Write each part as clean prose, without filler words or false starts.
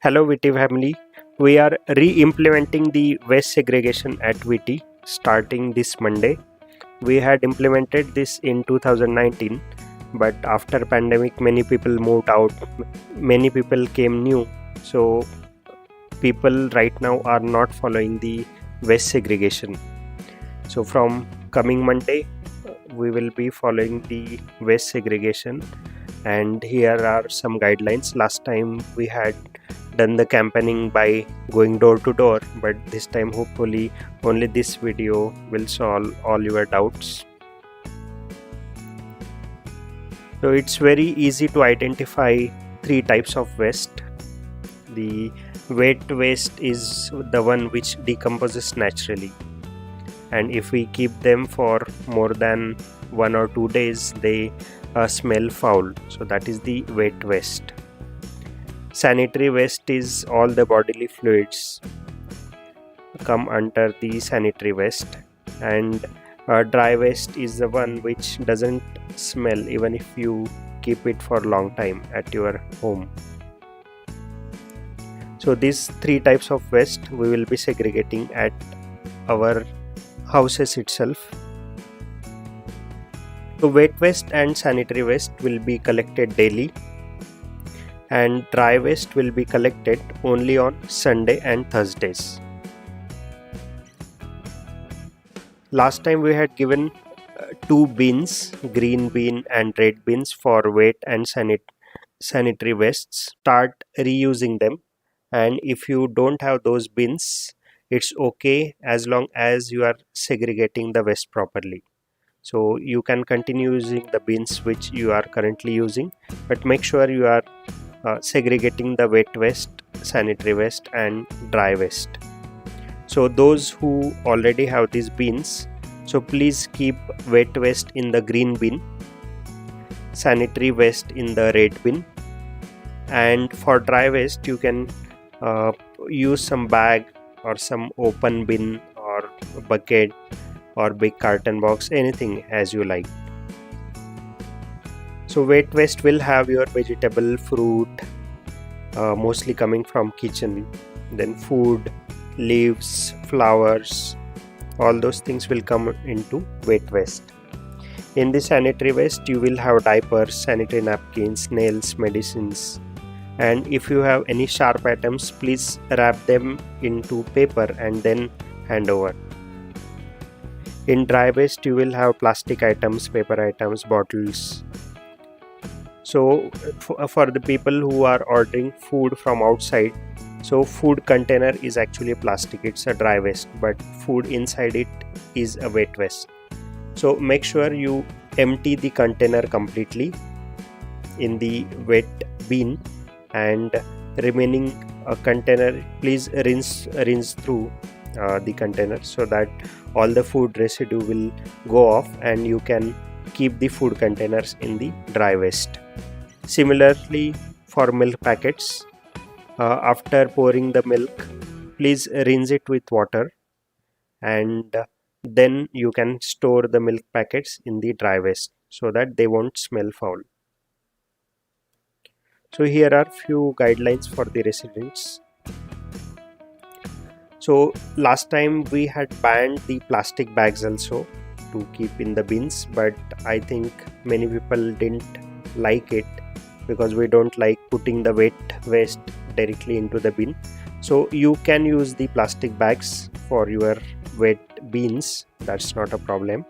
Hello VT family. We are re-implementing the waste segregation at VT starting this Monday. We had implemented this in 2019, but after pandemic many people moved out, many people came new. So people right now are not following the waste segregation. So from coming Monday we will be following the waste segregation, and here are some guidelines. Last time we had done the campaigning by going door to door, but this time hopefully only this video will solve all your doubts. So it's very easy to identify three types of waste. The wet waste is the one which decomposes naturally, and if we keep them for more than 1 or 2 days they smell foul, so that is the wet waste. Sanitary waste is all the bodily fluids come under the sanitary waste, and dry waste is the one which doesn't smell even if you keep it for a long time at your home. So these three types of waste we will be segregating at our houses itself. So wet waste and sanitary waste will be collected daily, and dry waste will be collected only on Sunday and Thursdays. Last time we had given two bins, green bin and red bins for wet and sanitary wastes. Start reusing them, and if you don't have those bins, it's okay as long as you are segregating the waste properly. So you can continue using the bins which you are currently using, but make sure you are segregating the wet waste, sanitary waste and dry waste. So those who already have these bins, so please keep wet waste in the green bin, sanitary waste in the red bin, and for dry waste you can use some bag or some open bin or bucket or big carton box, anything as you like. So wet waste will have your vegetable, fruit, mostly coming from kitchen, then food, leaves, flowers, all those things will come into wet waste. In the sanitary waste you will have diapers, sanitary napkins, nails, medicines, and if you have any sharp items, please wrap them into paper and then hand over. In dry waste you will have plastic items, paper items, bottles. So for the people who are ordering food from outside, so food container is actually plastic, it's a dry waste, but food inside it is a wet waste. So make sure you empty the container completely in the wet bin, and remaining container please rinse through the container so that all the food residue will go off, and you can keep the food containers in the dry waste. Similarly for milk packets, after pouring the milk, please rinse it with water, and then you can store the milk packets in the dry waste so that they won't smell foul. So here are few guidelines for the residents. So last time we had banned the plastic bags also to keep in the bins, but I think many people didn't like it because we don't like putting the wet waste directly into the bin. So you can use the plastic bags for your wet bins, that's not a problem.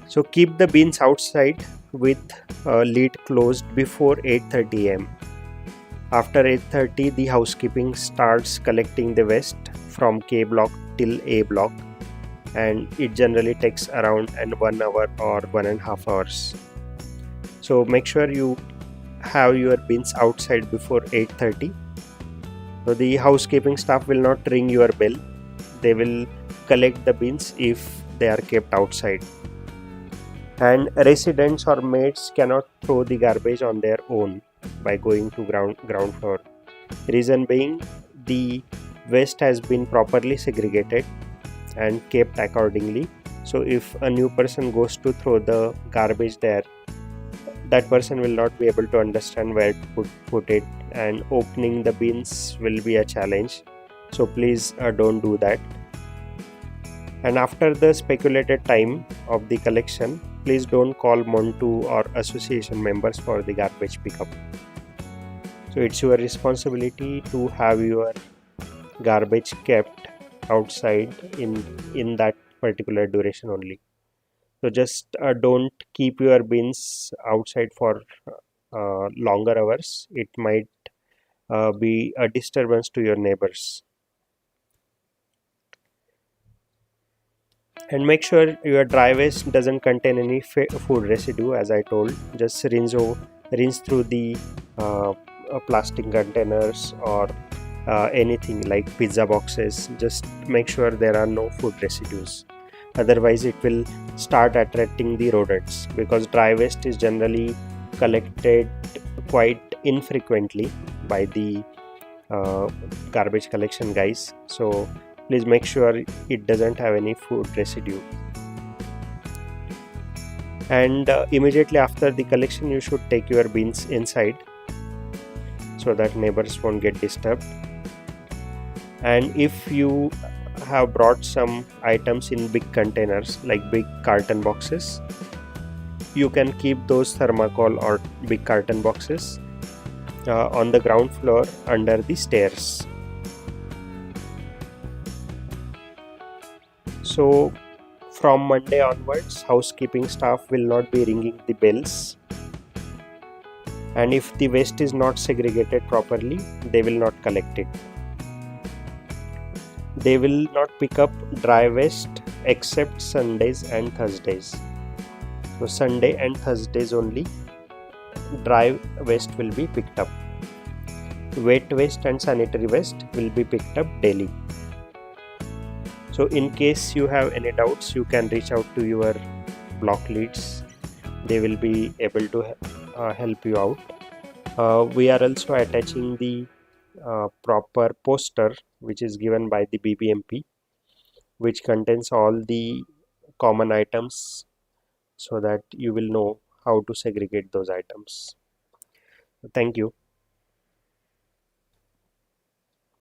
So keep the bins outside with lid closed before 8:30 am. After 8:30 the housekeeping starts collecting the waste from K block till A block, and it generally takes around 1 hour or 1.5 hours. So make sure you have your bins outside before 8:30. So the housekeeping staff will not ring your bell, they will collect the bins if they are kept outside. And residents or maids cannot throw the garbage on their own by going to ground floor. Reason being, the waste has been properly segregated and kept accordingly. So if a new person goes to throw the garbage there, that person will not be able to understand where to put it, and opening the bins will be a challenge. So please don't do that. And after the speculated time of the collection, please don't call Montu or association members for the garbage pickup. So it's your responsibility to have your garbage kept outside in that particular duration only. So just don't keep your bins outside for longer hours. It might be a disturbance to your neighbors. And make sure your dry waste doesn't contain any food residue. As I told, just rinse through the plastic containers or anything like pizza boxes. Just make sure there are no food residues, otherwise it will start attracting the rodents, because dry waste is generally collected quite infrequently by the garbage collection guys. So please make sure it doesn't have any food residue. And immediately after the collection, you should take your bins inside so that neighbors won't get disturbed. And if you have brought some items in big containers like big carton boxes, you can keep those thermocol or big carton boxes on the ground floor under the stairs. So from Monday onwards, housekeeping staff will not be ringing the bells, and if the waste is not segregated properly, they will not collect it. They will not pick up dry waste except Sundays and Thursdays. So Sunday and Thursdays only dry waste will be picked up. Wet waste and sanitary waste will be picked up daily. So in case you have any doubts, you can reach out to your block leads. They will be able to help you out. We are also attaching the proper poster which is given by the BBMP, which contains all the common items, so that you will know how to segregate those items. Thank you.